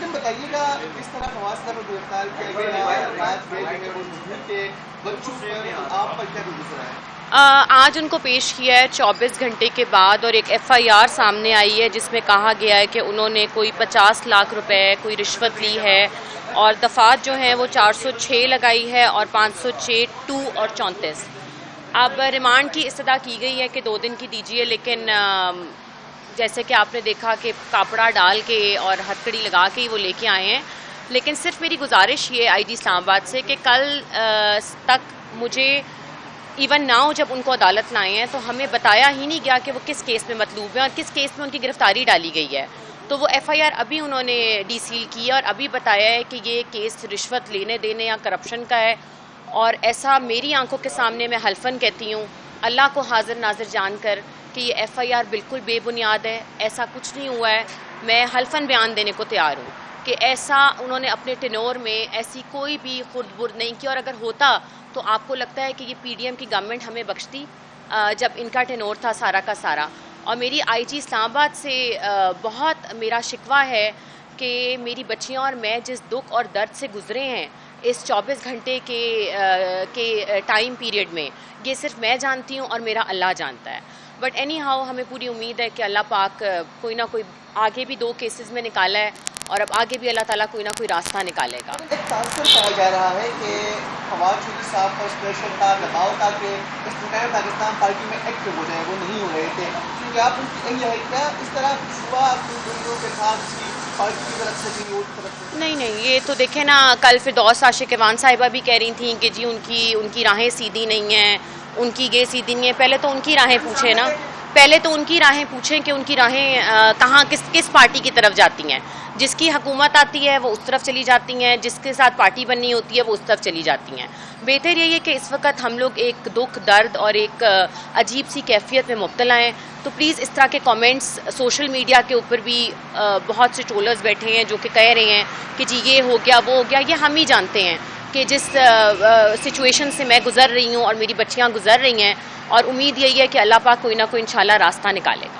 Madam बताइएगा, किस तरह फवाद को गिरफ्तार किया गया, रात में जो है वो मजदूर के बच्चों पर आप पर क्या गुजरा है? आज उनको पेश किया है 24 घंटे के बाद और एक FIR सामने आई है जिसमें कहा गया है कि उन्होंने कोई 50 लाख रुपए कोई रिश्वत ली है और दफात जो हैं वो 406 लगाई है और 506 2 और 34। अब रिमांड की इस्तदा की गई है कि 2 दिन की दीजिए, लेकिन जैसे कि आपने देखा कि कापड़ा डाल के और हथकड़ी लगा के ही वो लेके आए हैं। लेकिन सिर्फ मेरी गुजारिश ये IG इस्लामाबाद से कि कल तक मुझे इवन नाउ जब उनको अदालत लाए हैं तो हमें बताया ही नहीं गया कि वो किस केस में मतलूब है और किस केस में उनकी गिरफ्तारी डाली गई है। तो वो FIR अभी उन्होंने डीसील की है और अभी बताया है कि ये केस रिश्वत लेने देने या करप्शन का है, और ऐसा मेरी आंखों के सामने मैं हल्फन कहती हूँ अल्लाह को हाजिर नाजिर जानकर कि ये FIR बिल्कुल बेबुनियाद है, ऐसा कुछ नहीं हुआ है। मैं हल्फन बयान देने को तैयार हूँ कि ऐसा उन्होंने अपने टेनोर में ऐसी कोई भी खुर्द-बुर्द नहीं की, और अगर होता तो आपको लगता है कि ये PDM की गवर्नमेंट हमें बख्शती जब इनका टेनोर था सारा का सारा। और मेरी IG इस्लामाबाद से बहुत मेरा शिकवा है कि मेरी बच्चियां और मैं जिस दुख और दर्द से गुजरे हैं इस 24 घंटे के टाइम पीरियड में, ये सिर्फ मैं जानती हूँ और मेरा अल्लाह जानता है। बट एनी हाउ हमें पूरी उम्मीद है कि अल्लाह पाक कोई ना कोई आगे भी 2 केसेस में निकाला है और अब आगे भी अल्लाह ताला कोई ना कोई रास्ता निकालेगा। एक तासुर कहा जा रहा है कि फवाद चौधरी साहब पर प्रेशर था, दबाव था कि इस्तेमाल पाकिस्तान पार्टी में एक्टिव हो जाए, वो नहीं हो रहे थे, क्योंकि आप उनकी यही है क्या इस तरह हुआ लोगों के साथ पार्टी की तरफ से भी और तरफ से? नहीं, ये तो देखें ना, कल फिरदौस आशिक ईवान साहिबा भी कह रही थी कि जी उनकी राहें सीधी नहीं हैं, उनकी ये सीधी नहीं है। पहले तो उनकी राहें पूछें ना, पहले तो उनकी राहें पूछें कि उनकी राहें कहाँ किस पार्टी की तरफ जाती हैं। जिसकी हुकूमत आती है वो उस तरफ चली जाती हैं, जिसके साथ पार्टी बननी होती है वो उस तरफ चली जाती हैं। बेहतर यही है कि इस वक्त हम लोग एक दुख दर्द और एक अजीब सी कैफियत में मुब्तला हैं। तो प्लीज़ इस तरह के कमेंट्स सोशल मीडिया के ऊपर भी बहुत से ट्रोलर्स बैठे हैं जो कि कह रहे हैं कि जी ये हो गया वो हो गया। ये हम ही जानते हैं कि जिस सिचुएशन से मैं गुज़र रही हूँ और मेरी बच्चियाँ गुज़र रही हैं, और उम्मीद यही है कि अल्लाह पाक कोई ना कोई इंशाल्लाह रास्ता निकालेगा।